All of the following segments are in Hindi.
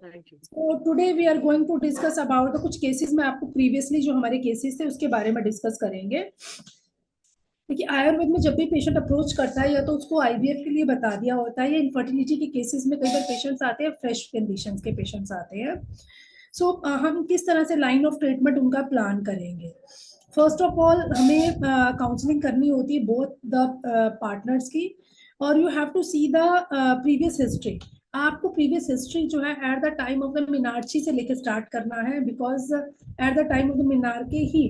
तो today we are going to discuss about कुछ केसेस में आपको प्रीवियसली जो हमारे केसेस थे उसके बारे में डिस्कस करेंगे। देखिए आयुर्वेद में जब भी पेशेंट अप्रोच करता है या तो उसको आईवीएफ के लिए बता दिया होता है या इनफर्टिलिटी के केसेस में कई बार पेशेंट्स आते हैं, फ्रेश कंडीशंस के पेशेंट्स आते हैं। सो हम किस तरह से लाइन ऑफ ट्रीटमेंट उनका प्लान करेंगे। फर्स्ट ऑफ ऑल हमें काउंसलिंग करनी होती है बोथ द पार्टनर्स की, और you have to see the previous history. आपको प्रीवियस हिस्ट्री जो है at the time of the menarche से लेकर स्टार्ट करना है, because at the time of the menarche के ही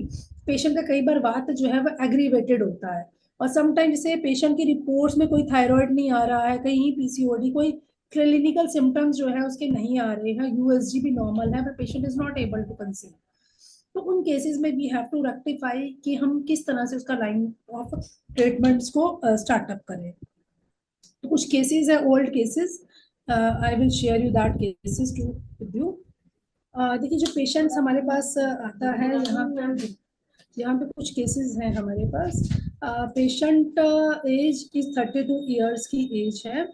पेशेंट का कई बार वात जो है वो एग्रीवेटेड होता है, और समटाइम जैसे पेशेंट की रिपोर्ट्स में कोई थायराइड नहीं आ रहा है, कहीं पीसीओडी, कोई क्लिनिकल सिम्टम्स जो है उसके नहीं आ रहे हैं, यूएसजी भी नॉर्मल है, but patient is not able to conceive. तो उन केसेस में वी हैव टू रेक्टिफाई कि हम किस तरह से उसका लाइन ऑफ ट्रीटमेंट्स को स्टार्टअप करें। तो कुछ केसेस है, old cases, I will share you that cases to with you. देखिए जो पेशेंट्स हमारे पास आता है, यहाँ पे कुछ केसेस हैं हमारे पास। पेशेंट एज इज 32 ईयर्स की एज है।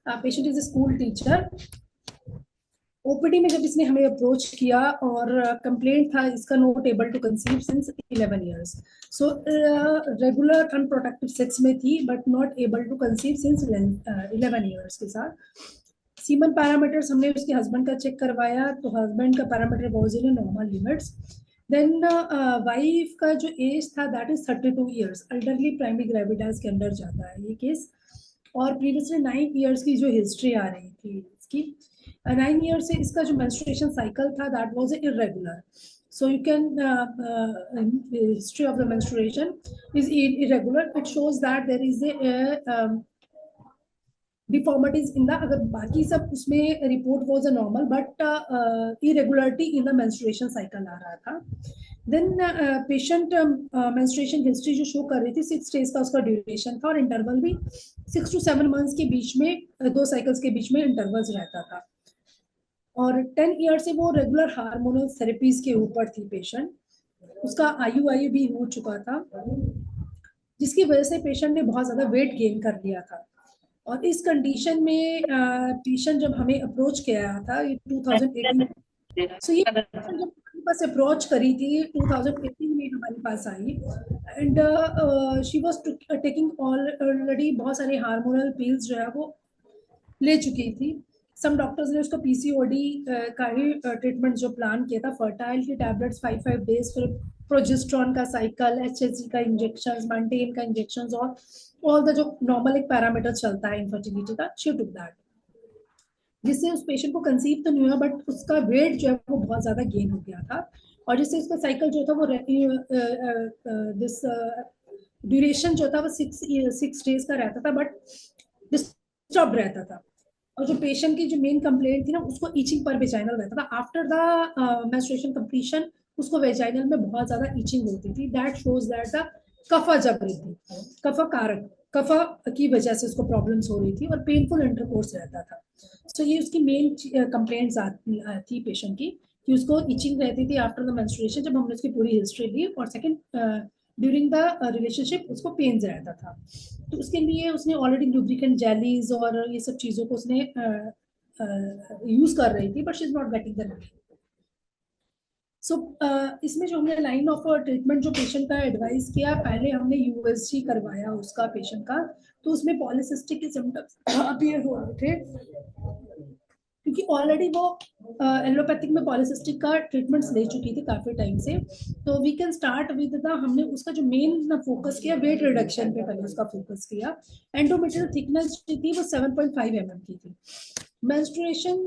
Patient is a school teacher. OPD में जब इसने हमें अप्रोच किया और कंप्लेंट था इसका not able to conceive since 11 years. So regular unprotective sex में थी but not able to conceive since 11 years के साथ। सीमन पैरामीटर्स हमने उसके हस्बैंड का चेक करवाया, तो हस्बैंड का parameter was in normal limits. Then wife का जो एज था that is 32 years, elderly primary gravidas के अंदर जाता है ये केस। और प्रीवियसली 9 इयर्स की जो हिस्ट्री आ रही थी इसकी, 9 ईयर से इसका जो मेंस्ट्रुएशन साइकिल था that was irregular. So you can history of the menstruation is irregular. It shows that there is a deformities in the, अगर बाकी सब उसमें report was a normal but irregularity in the menstruation cycle आ रहा था। देन पेशेंट मेंस्ट्रुएशन हिस्ट्री जो शो कर रही थी 6 डेज का उसका ड्यूरेशन था, और इंटरवल भी 6 to 7 मंथ्स के बीच में, 2 साइकिल्स के बीच में इंटरवल्स रहता था। और 10 ईयर से वो रेगुलर हार्मोनल थेरेपीज के ऊपर थी पेशेंट। उसका आयु भी हो चुका था, जिसकी वजह से पेशेंट ने बहुत ज्यादा वेट गेन कर लिया था। और इस कंडीशन में पेशेंट जब हमें अप्रोच किया था ये 2018, सो ये जब हमारे पास अप्रोच करी थी 2018 में हमारे पास आई, and she was taking already बहुत सारे हार्मोनल पिल्स जो है वो ले चुकी थी। सम डॉक्टर्स ने उसको पीसीओडी का ही ट्रीटमेंट जो प्लान किया था, फर्टाइल की टैबलेट्स 5 डेज, फिर प्रोजेस्ट्रॉन का साइकिल, एचएसजी का इंजेक्शन, मेंटेन का इंजेक्शन, और ऑल द जो नॉर्मल एक पैरामीटर चलता है इनफर्टिलिटी का, शी टुक दैट, जिससे उस पेशेंट को कंसीव तो नहीं हुआ बट उसका वेट जो है वो बहुत ज्यादा गेन हो गया था, और जिससे उसका साइकिल जो था वो दिस ड्यूरेशन जो था वो 6 डेज का रहता था, बट डिस्टर्ब रहता था। और जो पेशेंट की जो मेन कंप्लेंट थी ना, उसको ईचिंग पर वेजाइनल रहता था। आफ्टर द मेंस्ट्रुएशन कंप्लीशन उसको वेजाइनल में बहुत ज्यादा ईचिंग होती थी। दैट शोज दैट द कफा जब रही थी, कफा कारक, कफा की वजह से उसको प्रॉब्लम्स हो रही थी और पेनफुल इंटरकोर्स रहता था। सो ये उसकी मेन कंप्लेंट्स थी पेशेंट की, कि उसको इचिंग रहती थी आफ्टर द मेंस्ट्रुएशन। जब हमने उसकी पूरी हिस्ट्री ली, और सेकंड ड्यूरिंग द रिलेशनशिप उसको पेन्स रहता था, तो उसके लिए उसने ऑलरेडी लुब्रिकेंट जेलीज और ये सब चीजों को उसने यूज कर रही थी, but she is not getting the relief. So इसमें जो हमने लाइन ऑफ ट्रीटमेंट जो पेशेंट का एडवाइस किया, पहले हमने यूएसजी करवाया उसका पेशेंट का, तो उसमें पॉलीसिस्टिक के सिम्टम्स अपीयर हो रहे थे, क्योंकि ऑलरेडी वो एलोपैथिक में पॉलीसिस्टिक का ट्रीटमेंट्स ले चुकी थी काफी टाइम से। तो we can start with the, हमने उसका जो मेन फोकस किया वेट रिडक्शन पे पहले उसका फोकस किया। एंडोमेट्रियल थिकनेस जो थी वो 7.5 mm की थी। मेंस्ट्रुएशन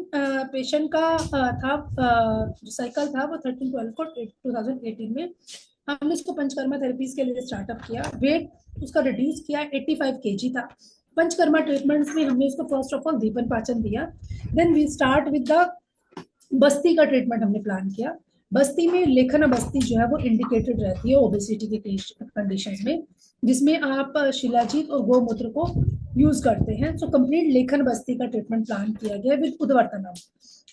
पेशेंट का था, जो साइकिल था वो 13/12 को 2018 में हमने उसको पंचकर्मा थेरेपीज के लिए स्टार्टअप किया। वेट उसका रिड्यूस किया, 85 kg था। पंचकर्मा ट्रीटमेंट्स में हमने उसको फर्स्ट ऑफ ऑल दीपन पाचन दिया। Then we start with the basti का ट्रीटमेंट हमने प्लान किया। बस्ती में लेखन बस्ती जो है वो इंडिकेटेड रहती है ओबेसिटी के कंडीशंस में, जिसमें आप शिलाजीत और गोमूत्र को यूज करते हैं। सो कंप्लीट लेखन बस्ती का ट्रीटमेंट प्लान किया गया विद उद्वर्तनम।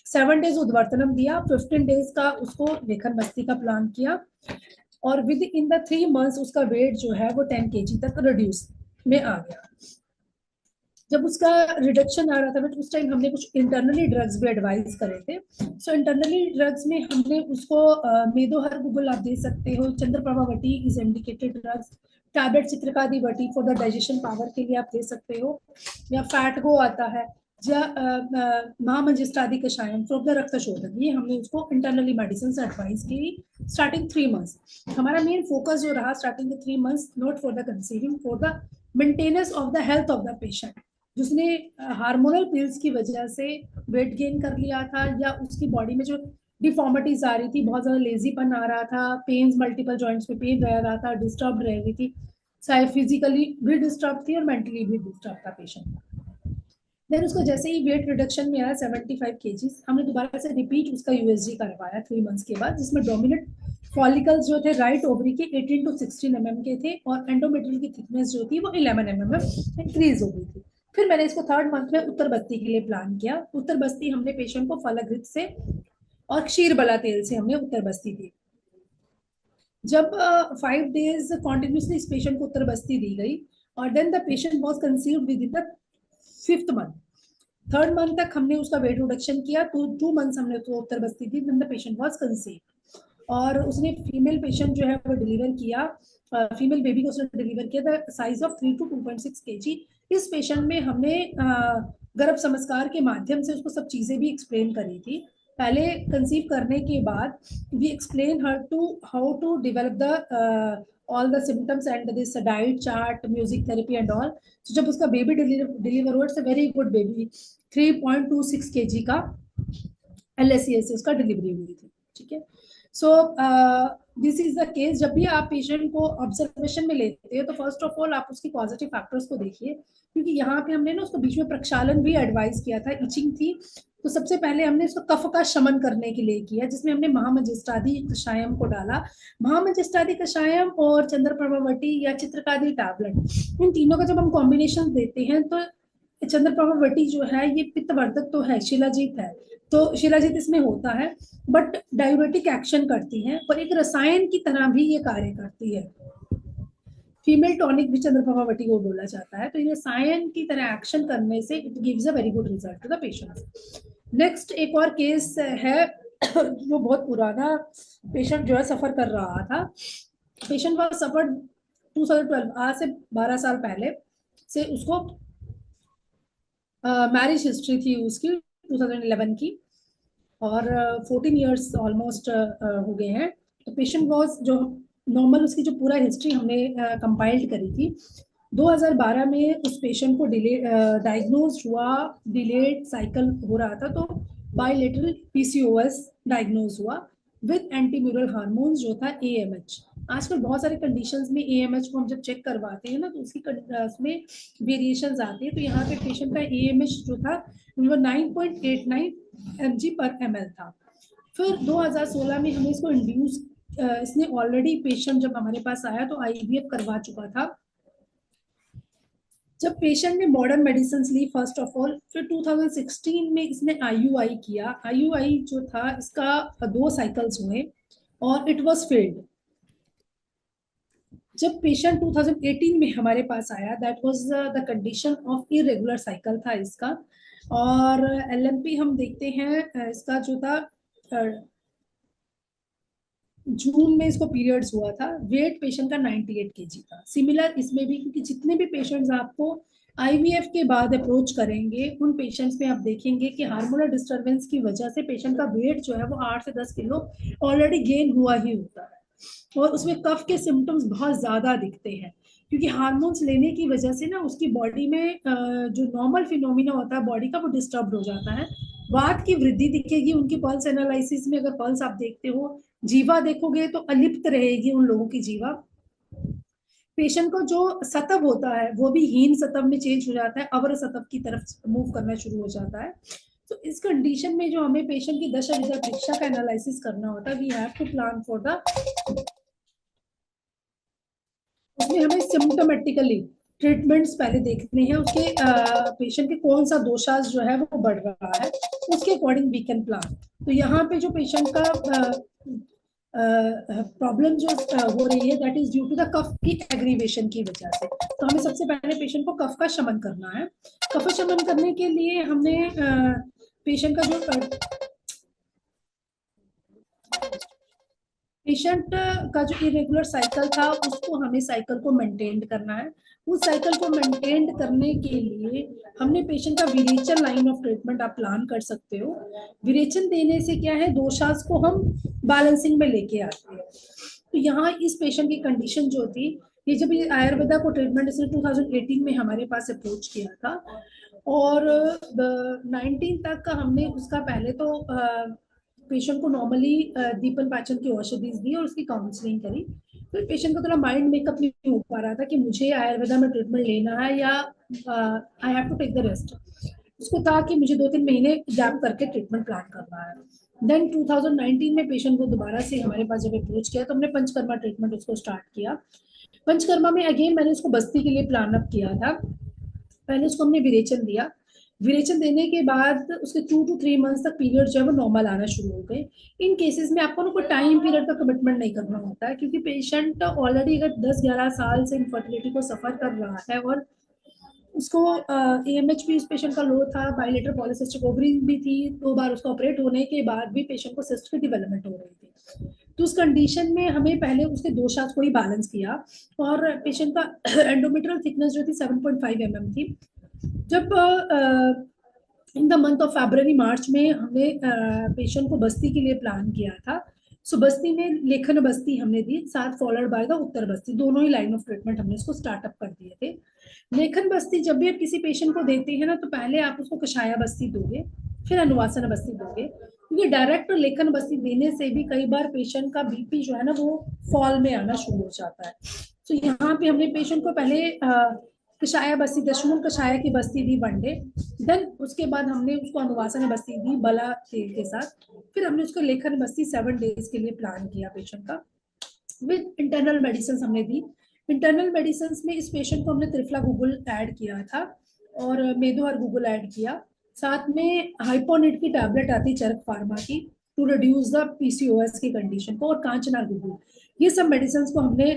7 डेज उद्वर्तनम दिया, 15 डेज का उसको लेखन बस्ती का प्लान किया, और विद इन द 3 मंथ्स उसका वेट जो है वो 10 kg तक रिड्यूस में आ गया। जब उसका रिडक्शन आ रहा था बट उस टाइम हमने कुछ इंटरनली ड्रग्स भी एडवाइस करे थे। सो इंटरनली ड्रग्स में हमने उसको मेदोहर गूगल आप दे सकते हो, Chandraprabha Vati is indicated drugs, tablet Chitrakadi Vati for the digestion power के लिए आप दे सकते हो, या फैटगो आता है, या महामंजिष्टादि कषायम फॉर द रक्त शोधन, ये हमने उसको इंटरनली मेडिसिन एडवाइस की स्टार्टिंग 3 मंथ्स। हमारा मेन फोकस जो रहा स्टार्टिंग के 3 months not for the conceiving, for the maintenance of the health of the patient, जिसने हार्मोनल पिल्स की वजह से वेट गेन कर लिया था, या उसकी बॉडी में जो डिफॉर्मिटीज आ रही थी, बहुत ज्यादा लेजीपन आ रहा था, पेन्स मल्टीपल जॉइंट्स में पेन रह रहा था, डिस्टर्ब रह रही थी, चाहे फिजिकली भी डिस्टर्ब थी और मेंटली भी डिस्टर्ब था पेशेंट। देन उसको जैसे ही वेट रिडक्शन में आया 75 केजीज, हमने दोबारा से रिपीट उसका यूएसजी करवाया 3 मंथ्स के बाद, जिसमें डोमिनेंट फॉलिकल्स जो थे राइट ओवरी के 18 to 16 mm के थे, और एंडोमेट्रियल की थिकनेस जो थी वो 11 mm इंक्रीज हो गई थी। फिर मैंने इसको 3rd मंथ में उत्तर बस्ती के लिए प्लान किया। उत्तर बस्ती हमने पेशेंट को फलघृत से और क्षीरबला तेल से हमने उत्तर बस्ती दी। जब 5 days कॉन्टिन्यूसली इस पेशेंट को उत्तर बस्ती दी गई, और then the patient was conceived within the 5th month. 3rd month तक हमने उसका वेट रिडक्शन किया, तो 2 मंथ्स हमने उसको उत्तर बस्ती दी, then the patient was conceived, और उसने फीमेल पेशेंट जो है वो डिलीवर किया, फीमेल बेबी को उसने डिलीवर किया the size of 3 to 2.6 kg। इस पेशेंट में हमने गर्भ संस्कार के माध्यम से उसको सब चीजें भी एक्सप्लेन करी थी। पहले कंसीव करने के बाद we explain her to how to develop the all the symptoms and this diet chart, music therapy and all. तो जब उसका बेबी डिलीवर हुआ, it's a very good baby, 3.26 kg का LSCS से उसका डिलीवरी हुई थी। ठीक है, so this is the case. जब भी आप पेशेंट को ऑब्जर्वेशन में लेते हैं तो फर्स्ट ऑफ ऑल आप उसकी पॉजिटिव फैक्टर्स को देखिए, क्योंकि यहाँ पे हमने ना उसको बीच में प्रक्षालन भी एडवाइस किया था, इचिंग थी, तो सबसे पहले हमने इसको कफ का शमन करने के लिए किया, जिसमें हमने महामंजिष्टादि कषायम को डाला। महामंजिष्टादि कषायम और चंद्रप्रभावटी या चित्रकादि टैबलेट, इन तीनों का जब हम कॉम्बिनेशन देते हैं तो चंद्रप्रभावटी जो है ये पित्तवर्धक तो है, शिलाजीत है, तो शिलाजीत इसमें होता है, बट डायूरेटिक एक्शन करती है और एक रसायन की तरह भी ये कार्य करती है। फीमेल टॉनिक भी चंद्रप्रभावटी को बोला जाता है। तो ये रसायन की तरह एक्शन करने से it gives a very good result to the patient. Next एक और केस है जो बहुत पुराना पेशेंट जो है सफर कर रहा था। पेशेंट वॉज सफर 2012, आज से 12 साल पहले से उसको मैरिज हिस्ट्री थी उसकी 2011 की, और 14 ईयर्स ऑलमोस्ट हो गए हैं। तो पेशेंट वॉज जो नॉर्मल उसकी जो पूरा हिस्ट्री हमने कंपाइल्ड करी थी, 2012 में उस पेशेंट को डायग्नोज हुआ, डिलेड साइकिल हो रहा था, तो बायलेटरल PCOS डायग्नोज हुआ विद एंटीम्यूरल हार्मोन्स जो था AMH। आजकल बहुत सारे कंडीशंस में AMH को हम जब चेक करवाते हैं ना तो उसमें वेरिएशंस आती है। तो यहाँ पे पेशेंट का AMH जो था वो 9.89 mg/ml था। फिर 2016 में हमें इसको इंड्यूस, इसने ऑलरेडी पेशेंट जब हमारे पास आया तो IVF करवा चुका था। जब पेशेंट ने मॉडर्न मेडिसिन ली फर्स्ट ऑफ ऑल, फिर 2016 में इसने IUI किया। IUI जो था इसका 2 साइकिल्स हुए और इट वाज फेल्ड। जब पेशेंट 2018 में हमारे पास आया, that was the condition of irregular cycle था इसका, और LMP हम देखते हैं इसका जो था जून में इसको पीरियड्स हुआ था। वेट पेशेंट का 98 kg था। सिमिलर इसमें भी, क्योंकि जितने भी पेशेंट्स आपको IVF के बाद अप्रोच करेंगे उन पेशेंट्स में आप देखेंगे कि हार्मोनल डिस्टरबेंस की वजह से पेशेंट का वेट जो है वो 8 से 10 किलो ऑलरेडी गेन हुआ ही होता है, और उसमें कफ के सिम्टम्स बहुत ज्यादा दिखते हैं, क्योंकि हार्मोन्स लेने की वजह से ना उसकी बॉडी में जो नॉर्मल फिनोमिना होता है बॉडी का वो डिस्टर्ब हो जाता है। वात की वृद्धि दिखेगी उनकी पल्स एनालिसिस में, अगर पल्स आप देखते हो, जीवा देखोगे तो अलिप्त रहेगी उन लोगों की जीवा। पेशेंट को जो सतव होता है वो भी हीन सतव में चेंज हो जाता है, अवर सतव की तरफ मूव करना शुरू हो जाता है। तो इस कंडीशन में जो हमें पेशेंट की दशा विधा परीक्षा का एनालिसिस करना होता है, we have to plan for the, उसमें हमें सिम्टोमेटिकली ट्रीटमेंट्स पहले देखने हैं, उसके पेशेंट के कौन सा दोषाज जो है वो बढ़ रहा है, उसके अकॉर्डिंग वी कैन प्लान। तो यहाँ पे जो पेशेंट का प्रॉब्लम जो हो रही है that is due to the कफ की एग्रीवेशन की वजह से। तो हमें सबसे पहले पेशेंट को कफ का शमन करना है। कफ शमन करने के लिए हमने पेशेंट का जो पेशेंट का जो इरेगुलर साइकिल था उसको हमें साइकिल को मेंटेन करना है। उस साइकिल को मेंटेन करने के लिए हमने पेशेंट का विरेचन लाइन ऑफ ट्रीटमेंट आप प्लान कर सकते हो। विरेचन देने से क्या है, दोषास को हम बैलेंसिंग में लेके आते हैं। तो यहाँ इस पेशेंट की कंडीशन जो थी, ये जब ये आयुर्वेदा को ट्रीटमेंट इसने 2018 में हमारे पास अप्रोच किया था, और 19 तक का हमने उसका पहले तो पेशेंट को नॉर्मली दीपन पाचन की औषधि दी और उसकी काउंसलिंग करी। तो पेशेंट का थोड़ा माइंड मेकअप नहीं हो पा रहा था कि मुझे आयुर्वेदा में ट्रीटमेंट लेना है या I have to take the rest. उसको था कि मुझे 2-3 महीने गैप करके ट्रीटमेंट प्लान करना है। देन 2019 में पेशेंट को दोबारा से हमारे पास जब अप्रोच किया तो हमने पंचकर्मा ट्रीटमेंट उसको स्टार्ट किया। पंचकर्मा में अगेन मैंने उसको बस्ती के लिए प्लान अप किया था। पहले उसको हमने विरेचन दिया। विरेचन देने के बाद उसके 2 to 3 मंथ्स तक पीरियड जो है वो नॉर्मल आना शुरू हो गए। इन केसेस में आपको ना कोई टाइम पीरियड का कमिटमेंट नहीं करना होता है, क्योंकि पेशेंट ऑलरेडी अगर 10-11 साल से इनफर्टिलिटी को सफर कर रहा है और उसको AMH भी उस पेशेंट का लो था, बायलेटरल पॉलीसिस्टिक ओवरी भी थी, 2 बार उसका ऑपरेट होने के बाद भी पेशेंट को सिस्ट की डेवलपमेंट हो रही थी। तो उस कंडीशन में हमें पहले उसके दोषास को ही बैलेंस किया, और पेशेंट का एंडोमेट्रियल थिकनेस जो थी 7.5 mm थी। जब इन द मंथ ऑफ फरवरी मार्च में हमने पेशेंट को बस्ती के लिए प्लान किया था। सो बस्ती में लेखन बस्ती हमने दी, साथ फॉलोड बाय द उत्तर बस्ती, दोनों ही लाइन ऑफ ट्रीटमेंट हमने इसको स्टार्टअप कर दिए थे। लेखन बस्ती जब भी आप किसी पेशेंट को देते हैं ना, तो पहले आप उसको कषाया बस्ती दोगे, फिर अनुवासन बस्ती दोगे, क्योंकि डायरेक्ट लेखन बस्ती देने से भी कई बार पेशेंट का BP जो है ना वो फॉल में आना शुरू हो जाता है। तो यहाँ पे हमने पेशेंट को पहले कषाया बस्ती, दशमूल कषाया की बस्ती दी 1 डे। देन उसके बाद हमने उसको अनुवासन बस्ती दी बला तेल के साथ। फिर हमने उसको लेखन बस्ती 7 डेज के लिए प्लान किया पेशेंट का, विद इंटरनल मेडिसिन हमने दी। इंटरनल मेडिसिन में इस पेशेंट को हमने त्रिफला गूगल ऐड किया था और मेदोहर गूगल ऐड किया। साथ में हाइपोनिट की टैबलेट आती चरक फार्मा की, टू रिड्यूस द PCOS की कंडीशन को, और कांचना गूगल, ये सब मेडिसिन को हमने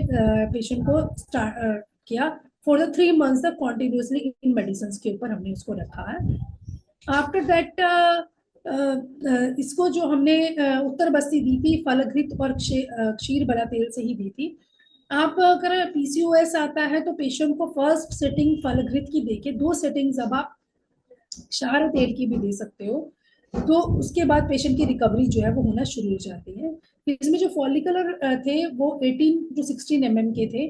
पेशेंट को किया फॉर द 3 मंथ्स तक कॉन्टिन्यूसली इन मेडिसिन के ऊपर हमने उसको रखा है। आफ्टर दैट इसको जो हमने उत्तर बस्ती दी थी फलघृत और क्षीर बला तेल से ही दी थी। आप अगर PCOS आता है तो पेशेंट को फर्स्ट सेटिंग फलघृत की देके 2 सेटिंग्स अब आप क्षार तेल की भी दे सकते हो, तो उसके बाद पेशेंट की रिकवरी जो है वो होना शुरू हो जाती है। इसमें जो फॉलिकुलर थे वो 18 to 16 mm के थे,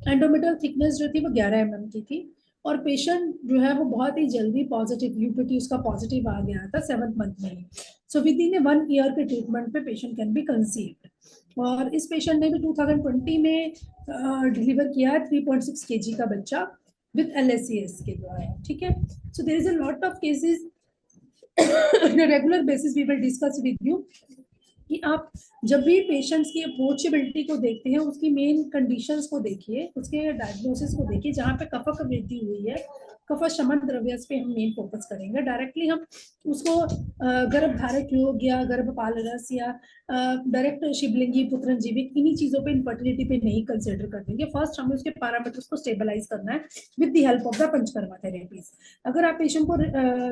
एंडोमेट्रियल थिकनेस जो थी वो 11 mm की थी, और पेशेंट जो है वो बहुत ही जल्दी पॉजिटिव UPT उसका पॉजिटिव आ गया था 7th मंथ में ही। सो विद इन 1 ईयर के ट्रीटमेंट पे पेशेंट कैन बी कंसीव्ड, और इस पेशेंट ने भी 2020 में डिलीवर किया 3.6 kg का बच्चा विद LSCS के द्वारा। ठीक है, so there is a lot of cases on a regular basis we will discuss with you कि आप जब भी पेशेंट्स की अप्रोचेबिलिटी को देखते हैं, उसकी मेन कंडीशंस को देखिए, उसके डायग्नोसिस को देखिए, जहाँ पे कफक वृद्धि हुई है, कफ शमन द्रव्य पे हम मेन फोकस करेंगे। डायरेक्टली हम उसको गर्भधारक योग या गर्भपाल रस या डायरेक्ट शिवलिंगी पुत्रंजीविक इन्हीं चीजों पे इनफर्टिलिटी पे नहीं कंसिडर कर देंगे। फर्स्ट हमें उसके पैरामीटर्स को स्टेबलाइज करना है with the help of the panchakarma therapies. अगर आप पेशेंट को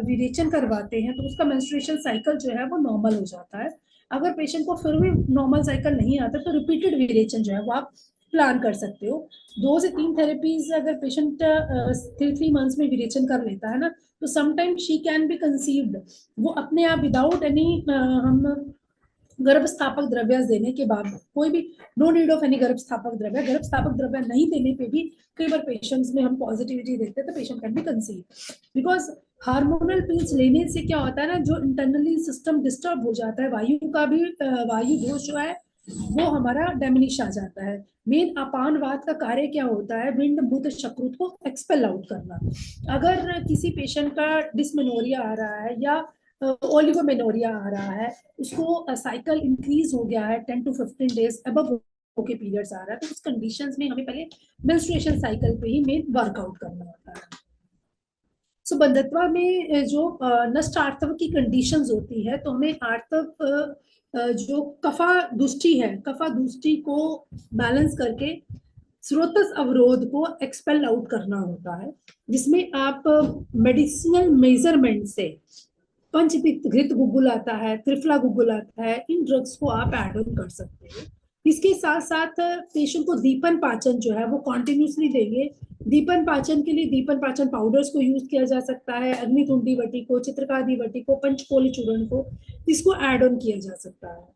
विरेचन करवाते हैं तो उसका मेंस्ट्रुएशन साइकिल जो है वो नॉर्मल हो जाता है। अगर पेशेंट को फिर भी नॉर्मल साइकिल नहीं आता तो रिपीटेड विरेचन जो है वो आप प्लान कर सकते हो। 2 से 3 थेरेपीज अगर पेशेंट 3 मंथ्स में विरेचन कर लेता है ना, तो sometime she can be conceived, वो अपने आप विदाउट एनी हम गर्भ स्थापक द्रव्य देने के बाद, कोई भी नो नीड ऑफ एनी गर्भ स्थापक द्रव्य नहीं देने पे भी कई बार पेशेंट्स में हम पॉजिटिविटी देखते हैं तो patient can be conceive. Because hormonal pills लेने से क्या होता है ना, जो इंटरनली सिस्टम डिस्टर्ब हो जाता है, वायु का भी वायु दोष जो है वो हमारा डैमिनिश आ जाता है। मेन अपानवात का कार्य क्या होता है, विंड मूत्र शक्रुत को एक्सपेल आउट करना। अगर किसी पेशेंट का डिस्मेनोरिया आ रहा है या ओलिगोमेनोरिया आ रहा है, उसको साइकिल इंक्रीज हो गया है 10 to 15 डेज अबव के पीरियड्स आ रहा है, तो उस कंडीशंस में हमें पहले मेंस्ट्रुएशन साइकिल पे ही मेन वर्कआउट करना होता है। सो बंधत्वा में जो नष्ट आर्तव की कंडीशंस होती है, तो हमें आर्तव जो कफा दुष्टि है, कफा दुष्टि को बैलेंस करके स्रोतस अवरोध को एक्सपेल आउट करना होता है, जिसमें आप मेडिसिनल मेजरमेंट से पंचतिक्त घृत गुग्गुल आता है, त्रिफला गुग्गुल आता है, इन ड्रग्स को आप एड ऑन कर सकते हैं। इसके साथ साथ पेशेंट को दीपन पाचन जो है वो कॉन्टिन्यूसली देंगे। दीपन पाचन के लिए दीपन पाचन पाउडर्स को यूज किया जा सकता है, अग्नितुंडी वटी को, चित्रकादि वटी को, पंचकोली चूर्ण को, इसको एड ऑन किया जा सकता है।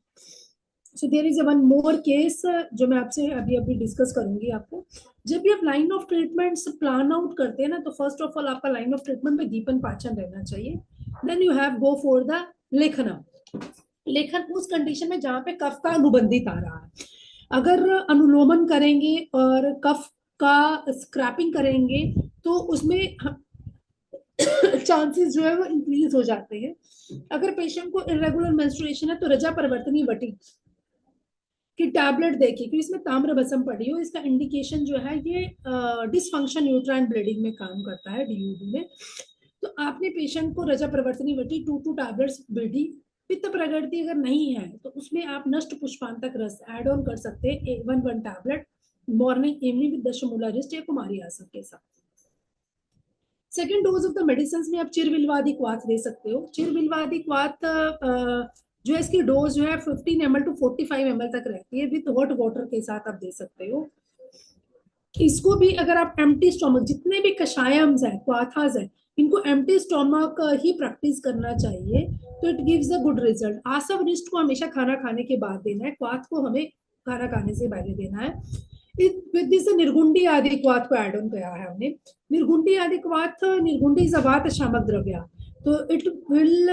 So there is one more case जो मैं आपसे अभी अभी डिस्कस करूंगी आपको। जब भी आप line of treatment plan out करते हैं ना, तो फर्स्ट ऑफ ऑल आपका लाइन ऑफ ट्रीटमेंट में दीपन पाचन रहना चाहिए। Then you have go for the lekhanam. लेखन उस कंडीशन में जहां पे कफ का अनुबंधित आ रहा है। अगर अनुलोमन करेंगे और कफ का स्क्रैपिंग करेंगे तो उसमें चांसेस जो है वो इंक्रीज हो जाते हैं। अगर पेशेंट को इरेगुलर मेंस्ट्रुएशन है तो रजा परिवर्तनी वटी की टैबलेट देखिए, क्योंकि इसमें ताम्र बसम पड़ी हो, इसका इंडिकेशन जो है ये डिसफंक्शन यूट्राइन ब्लीडिंग में काम करता है, डीयूडी में। तो आपने पेशेंट को रजा परिवर्तनी वटी 2 टैबलेट्स बीडी, पित्त प्रगति अगर नहीं है तो उसमें आप नष्ट पुष्पांतक रस एड ऑन कर सकते हैं, 1 tablet morning evening with Dashmularishta या कुमारी आसन के साथ। Second dose of the medicine में आप चिरविलवादी क्वाथ दे सकते हो। चिरविलवादी क्वाथ जो है इसकी डोज जो है 15 ml to 45 ml तक रहती है, विथ हॉट वाटर के साथ आप दे सकते हो। इसको भी अगर आप एम्प्टी स्टोमक, जितने भी कषायम्स है, क्वाथास है, इनको एम्प्टी स्टोमक ही प्रैक्टिस करना चाहिए, तो it gives a good result. आसव रिस्ट को हमेशा खाना खाने के बाद देना है, क्वाथ को हमें खाना खाने से पहले देना है। विद दिस निर्गुंडी आदि क्वाथ को एड ऑन किया है हमने। निर्गुंडी आदि क्वाथ, निर्गुंडी इज अ वात शामक द्रव्य, तो इट विल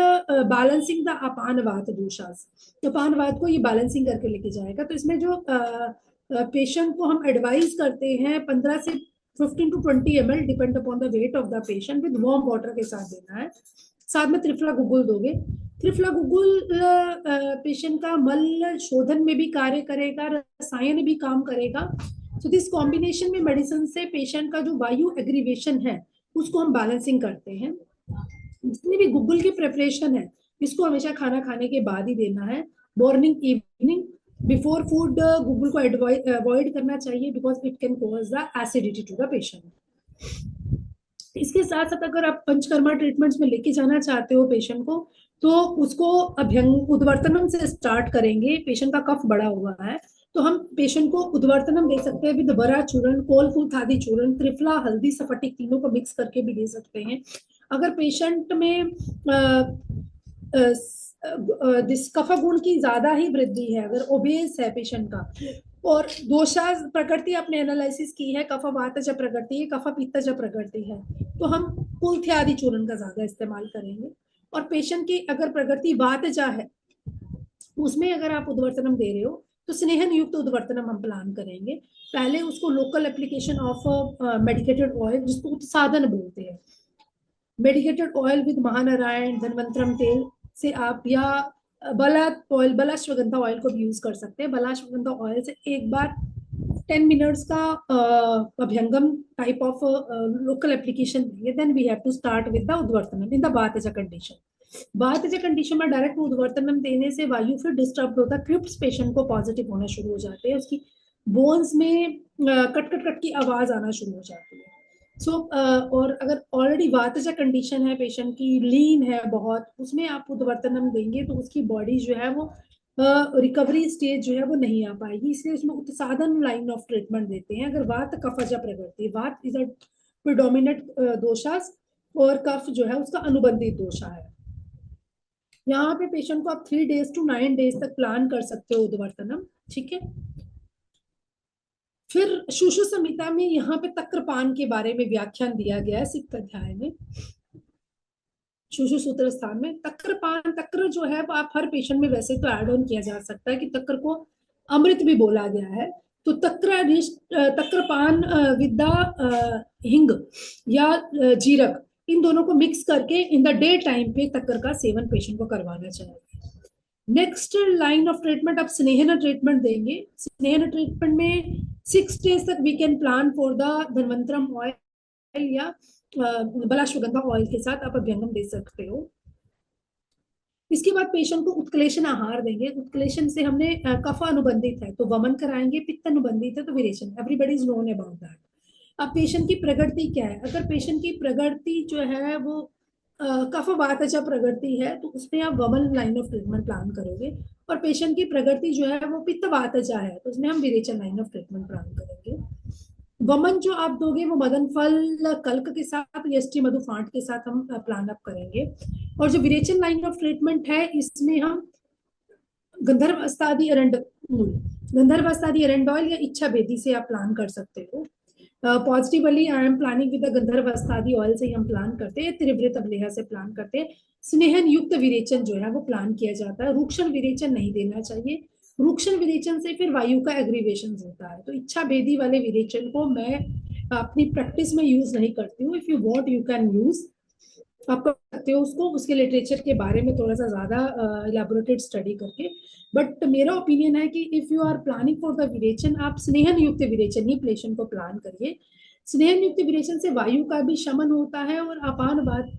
बैलेंसिंग द अपान वात दोषास, अपान वात को ये बैलेंसिंग करके लेके जाएगा। तो इसमें जो पेशेंट को हम एडवाइज करते हैं 15 से 15 to 20 ml depend upon the weight of the patient, with warm water के साथ देना है। साथ में त्रिफला गुग्गुल दोगे। त्रिफला गुग्गुल पेशेंट का मल शोधन में भी कार्य करेगा, रसायन भी काम करेगा। तो दिस कॉम्बिनेशन में मेडिसिन से पेशेंट का जो वायु एग्रीवेशन है उसको हम बैलेंसिंग करते हैं। जितनी भी गुग्गुल की प्रिपरेशन है इसको हमेशा खाना खाने के बाद ही देना है, मॉर्निंग इवनिंग। बिफोर फूड गुग्गुल को अवॉइड करना चाहिए, because it can cause the acidity to the patient. इसके साथ साथ अगर आप पंचकर्मा ट्रीटमेंट्स में लेके जाना चाहते हो पेशेंट को, तो उसको अभ्यंग उद्वर्तनम से स्टार्ट करेंगे। पेशेंट का कफ बढ़ा हुआ है तो हम पेशेंट को उद्वर्तनम दे सकते हैं, विद वरा चूर्ण, कोलफूल आदि चूर्ण, त्रिफला, हल्दी, सफटिक, तीनों को मिक्स करके भी दे सकते हैं। अगर पेशेंट में कफ गुण की ज्यादा ही वृद्धि है, अगर ओबेस है पेशेंट का, और दोषा प्रकृति आपने एनालिसिस की है, कफ वातज प्रकृति है, कफ पित्तज प्रकृति है, तो हम कुल्थ्यादि चूर्ण का ज्यादा इस्तेमाल करेंगे। और पेशेंट की अगर प्रकृति वातजा है, उसमें अगर आप उद्वर्तनम दे रहे हो तो स्नेहन युक्त उद्वर्तनम हम प्लान करेंगे। पहले उसको local application of medicated oil, जिसको उत्साधन बोलते हैं, medicated oil with Mahanarayan, Dhanwantaram तेल से आप, या बला ऑयल, बलाश्वगंधा ऑयल को भी यूज कर सकते हैं। बलाश्वगंधा ऑयल से एक बार 10 मिनट्स का अभ्यंगम टाइप ऑफ लोकल एप्लीकेशन देंगे। Then we have to start with the udvartanam in the vataja condition. वातजा कंडीशन में डायरेक्ट उद्वर्तनम देने से वायु फिर डिस्टर्ब होता है, क्रिप्स पेशेंट को पॉजिटिव होना शुरू हो जाते हैं, उसकी बोन्स में कट कट कट की आवाज आना शुरू हो जाती है। सो और अगर ऑलरेडी वातजा कंडीशन है, पेशेंट की लीन है बहुत, उसमें आप उद्वर्तनम देंगे तो उसकी बॉडी जो है वो रिकवरी स्टेज जो है वो नहीं आ पाएगी, इसलिए उसमें उत्साधन लाइन ऑफ ट्रीटमेंट देते हैं। अगर वात कफजा प्रकृति, वात इज अ प्रिडोमिनेंट दोषास और कफ जो है उसका अनुबंधित दोषा है। यहाँ पे पेशेंट को आप 3 days to 9 days तक प्लान कर सकते हो उद्वर्तनम, ठीक है। फिर शुशु संहिता में यहाँ पे तक्रपान के बारे में व्याख्यान दिया गया है 6th अध्याय में। शुशु सूत्र स्थान में तक्रपान, तक्र जो है वो आप हर पेशेंट में वैसे तो एड ऑन किया जा सकता है कि तक्र को अमृत भी बोला गया है, तो तक्रपान विद्या हिंग या जीरक, इन दोनों को मिक्स करके इन द डे टाइम पे तक्र का सेवन पेशेंट को करवाना चाहिए। नेक्स्ट लाइन ऑफ ट्रीटमेंट आप स्नेहन ट्रीटमेंट देंगे। स्नेहन ट्रीटमेंट में 6 days तक we can plan for the Dhanwantaram oil या बलाश्वगंधा ऑयल के साथ आप अभ्यंगम दे सकते हो। इसके बाद पेशेंट को उत्क्लेशन आहार देंगे। उत्क्लेशन से हमने कफ अनुबंधित है तो वमन कराएंगे, पित्त अनुबंधित है तो विरेचन, everybody is known about that. अब पेशेंट की प्रगति क्या है, अगर पेशेंट की प्रगति जो है वो कफ वातजा प्रगति है तो उसमें आप वमन लाइन ऑफ ट्रीटमेंट प्लान करोगे, और पेशेंट की प्रगति जो है वो पित्त वातजा है तो उसमें हम विरेचन लाइन ऑफ ट्रीटमेंट प्लान करेंगे। वमन जो आप दोगे वो मदन फल कल्क के साथ, एसटी मधुफांट के साथ हम प्लान अप करेंगे। और जो विरेचन लाइन ऑफ ट्रीटमेंट है इसमें हम गंधर्व अस्तादि एरंड मूल, गंधर्व अस्तादि एरंड ऑयल या इच्छा भेदी से आप प्लान कर सकते हो। Positively I am planning with Gandharva अस्तादि oil से हम प्लान करते हैं, त्रिवृत अवलेहा से प्लान करते हैं। स्नेहन युक्त विरेचन जो है वो प्लान किया जाता है, रूक्षण विरेचन नहीं देना चाहिए, रूक्षण विरेचन से फिर वायु का एग्रीवेशन होता है। तो इच्छा भेदी वाले विरेचन को मैं अपनी प्रैक्टिस में यूज नहीं करती हूँ। If you want you can use, आप कर सकते हो उसको, उसके लिटरेचर के बारे में थोड़ा सा ज्यादा इलेबोरेटेड स्टडी करके। बट मेरा ओपिनियन है कि if you are planning for the virechan, आप स्नेहन युक्त विरेचन ही पेशेंट को प्लान करिए। स्नेहन युक्त विरेचन से वायु का भी शमन होता है और अपान वात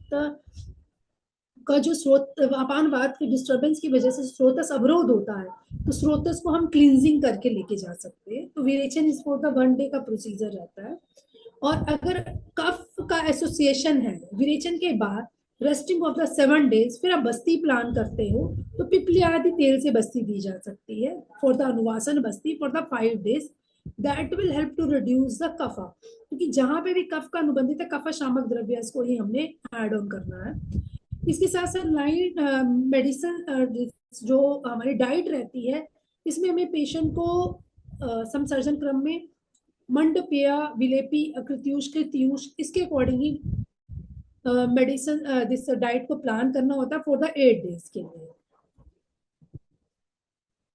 का जो स्रोत, अपान वात की डिस्टर्बेंस की वजह से स्रोतस अवरोध होता है तो स्रोतस को हम क्लींजिंग करके लेके जा सकते हैं। तो विरेचन इस फॉर द 1 डे का प्रोसीजर रहता है। और अगर कफ का एसोसिएशन है विरेचन के बाद रेस्टिंग ऑफ द 7 डेज, फिर आप बस्ती प्लान करते हो तो पिपली आदि तेल से बस्ती दी जा सकती है for the anuvasan basti for the 5 days. That will help to reduce the kapha, क्योंकि जहां पे भी कफ का अनुबंधित है कफा शामक द्रव्य को ही हमने एड ऑन करना है। इसके साथ साथ लाइट मेडिसिन जो हमारी डाइट रहती है इसमें हमें पेशेंट को समसर्जन क्रम में मंडपेय, विलेपी, अकृत्यूष, कृत्यूष इसके according he medicine this diet को प्लान करना होता है फॉर द 8 डेज के लिए।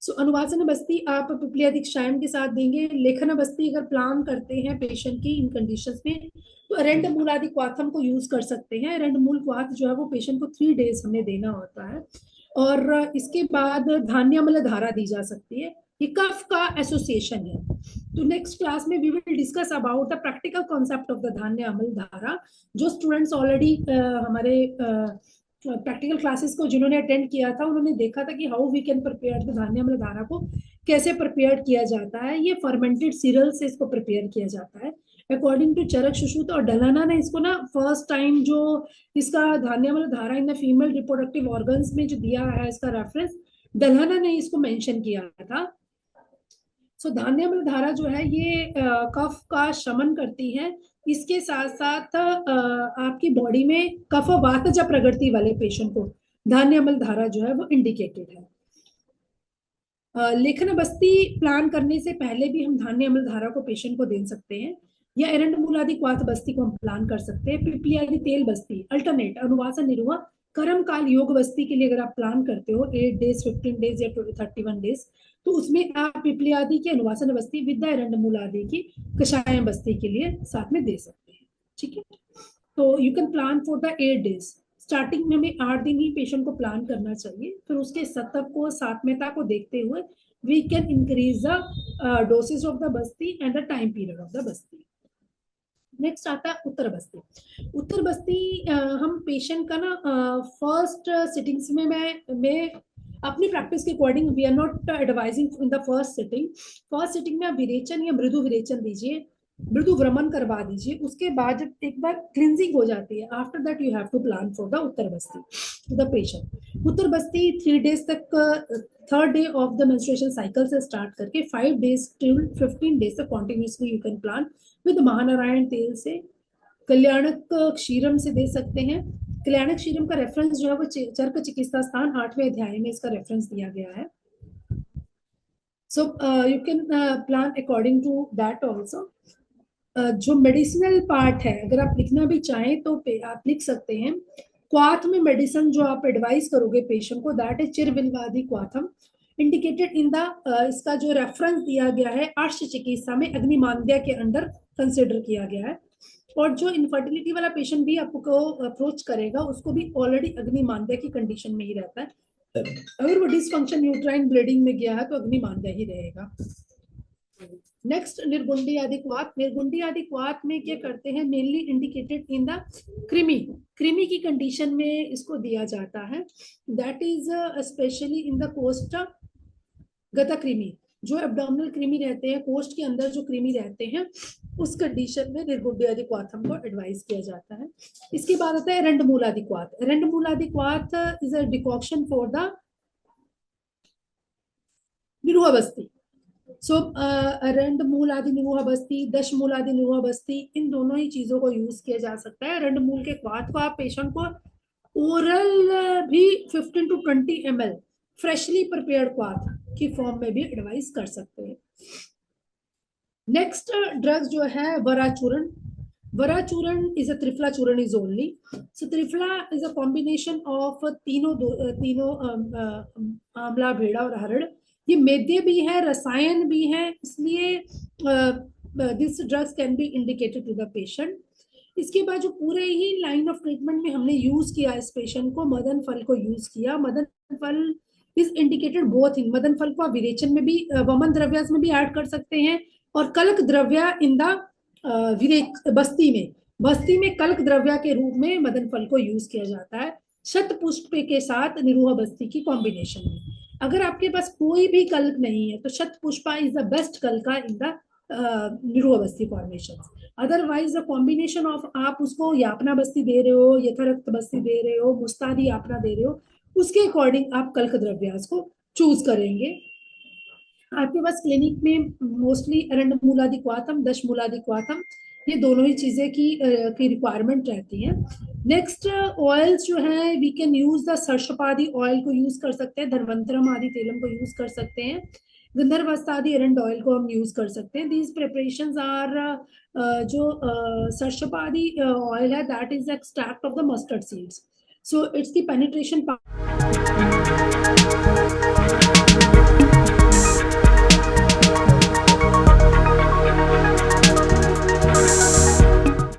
सो अनुवासन बस्ती आप पिपलिया दीक्षायन के साथ देंगे। लेखन बस्ती अगर प्लान करते हैं पेशेंट की इन कंडीशंस में तो अरेंड मूल आदि क्वाथम को यूज कर सकते हैं। अरेंड मूल क्वाथ जो है वो पेशेंट को 3 डेज हमें देना होता है। और इसके बाद धान्यमल धारा दी जा सकती है, ये कफ का एसोसिएशन है। तो नेक्स्ट क्लास में we will discuss about the practical concept of the dhanya amal dhara. जो स्टूडेंट्स ऑलरेडी हमारे प्रैक्टिकल क्लासेस को जिन्होंने अटेंड किया था उन्होंने देखा था कि how we can prepare the dhanya amal धारा को कैसे प्रिपेयर किया जाता है। ये फर्मेंटेड सीरियल से इसको प्रिपेयर किया जाता है अकॉर्डिंग टू चरक सुश्रुत। और डलाना ने इसको ना फर्स्ट टाइम जो इसका धान्य अमल धारा in the female reproductive organs में जो दिया है इसका रेफरेंस, डलाना ने इसको मेंशन किया था। सो धान्यमल धारा जो है ये कफ का शमन करती है। इसके साथ साथ आपकी बॉडी में कफ वातजा प्रगति वाले पेशेंट को धान्यमल धारा जो है वो इंडिकेटेड है। लेखन बस्ती प्लान करने से पहले भी हम धान्यमल धारा को पेशेंट को दे सकते हैं, या एरंड मूलादि क्वाथ बस्ती को हम प्लान कर सकते हैं। पिपली आदि तेल बस्ती अल्टरनेट अनुवासन निरुआ कर्म काल योग बस्ती के लिए अगर आप प्लान करते हो 8 डेज, 15 डेज या 31 डेज, तो उसमें आप पिपली आदि की अनुवासन बस्ती विद एरंड मूल आदि की कषाय बस्ती के लिए साथ में दे सकते हैं। ठीक है, तो you can plan for the 8 days. Starting में हमें 8 दिन ही पेशेंट को प्लान करना चाहिए, फिर उसके सत्व को सात्म्यता को देखते हुए we can increase the dosage of the basti and the time period of the basti. Next आता है उत्तर बस्ती। उत्तर बस्ती हम पेशेंट का ना फर्स्ट सिटिंग्स में मैं अपनी प्रैक्टिस के according we are not advising in the first sitting. First sitting में आप विरेचन या मृदु विरेचन दीजिए, मृदु भ्रमण करवा दीजिए। उसके बाद जब एक बार क्लिनजिंग हो जाती है after that you have to plan for the uttar basti the patient. उत्तर बस्ती 3 डेज तक, 3rd day of the menstruation cycle से स्टार्ट करके 5 डेज टिल 15 डेज तक continuously you can plan with महानारायण तेल से। कल्याणक क्षीरम से दे सकते हैं। कल्याणक क्षीरम का रेफरेंस जो है वो चरक चिकित्सा स्थान 8वें अध्याय में इसका रेफरेंस दिया गया है। So you can plan according to that also. जो मेडिसिनल पार्ट है अगर आप लिखना भी चाहें तो आप लिख सकते हैं। क्वाथ में मेडिसिन जो आप एडवाइस करोगे पेशेंट को that is Chirvilvadi kwatham indicated in the, इसका जो रेफरेंस दिया गया है अर्श चिकित्सा में अग्निमांद्य के अंडर कंसिडर किया गया है। और जो इनफर्टिलिटी वाला पेशेंट भी आपको अप्रोच करेगा उसको भी ऑलरेडी अग्निमांद्य की कंडीशन में ही रहता है। अगर वो डिसफंक्शन यूट्राइन ब्लीडिंग में गया है तो अग्निमांद्य ही रहेगा। नेक्स्ट निर्गुंडी आदिक्वाथ। निर्गुंडी आदिक्वाथ में क्या करते हैं, mainly indicated in the krimi, क्रिमी की कंडीशन में इसको दिया जाता है। That is specially in the koshta gata krimi, जो एब्डोमिनल क्रिमी रहते हैं, कोस्ट के अंदर जो क्रिमी रहते हैं, उस कंडीशन में निर्गुंडी आदिक्वाथ हमको एडवाइस किया जाता है। इसके बाद आता है रंडमूलादिक्वाथ। रंडमूलादिक्वाथ is a decoction for the niruha basti. So रंड मूल आदि निरूहा बस्ती, दश मूल आदि निरूहा बस्ती, इन दोनों ही चीजों को यूज किया जा सकता है। रंड मूल के क्वाथ को आप पेशेंट को ओरल भी 15 to 20 ml फ्रेशली प्रिपेयर्ड क्वाथ की फॉर्म में भी एडवाइस कर सकते हैं। नेक्स्ट ड्रग्स जो है वराचूरण। वराचूरण is a Triphala churna is only. So Triphala is a combination of तीनों आंवला, भेड़ा और हरड़। ये मेद्य भी है, रसायन भी है, इसलिए this drugs can be indicated to the patient. इसके बाद जो पूरे ही लाइन ऑफ ट्रीटमेंट में हमने यूज किया इस पेशेंट को, मदन फल को यूज किया। मदन फल is indicated both in, Madan फल को आप विरेचन में भी, वमन द्रव्यास में भी ऐड कर सकते हैं, और कल्क द्रव्य इन द बस्ती में कल्क द्रव्य के रूप में मदन फल को यूज किया जाता है, शत पुष्प के साथ निरूहा बस्ती की कॉम्बिनेशन में। अगर आपके पास कोई भी कल्क नहीं है तो शत पुष्पा इज द बेस्ट कल्का in the niruha basti formation. Otherwise the combination of, आप उसको यापना बस्ती दे रहे हो, यथारक्त बस्ती दे रहे हो, मुस्तादी यापना दे रहे हो, उसके अकॉर्डिंग आप कल्क द्रव्यास को चूज करेंगे। आपके पास क्लिनिक में मोस्टली रंडमूलादिक्वाथम, दशमूलादिक्वाथम, ये दोनों ही चीजें की रिक्वायरमेंट रहती है। नेक्स्ट ऑयल्स जो है, we can use the Sarshapadi oil को यूज कर सकते हैं, धर्मंतरम आदि तेलम को यूज कर सकते हैं, गंधर्वस्तादि एरंड ऑयल को हम यूज कर सकते हैं। दीज प्रिपरेशंस आर, जो सर्षपादि ऑयल है, that is extract of the mustard seeds, so it's the penetration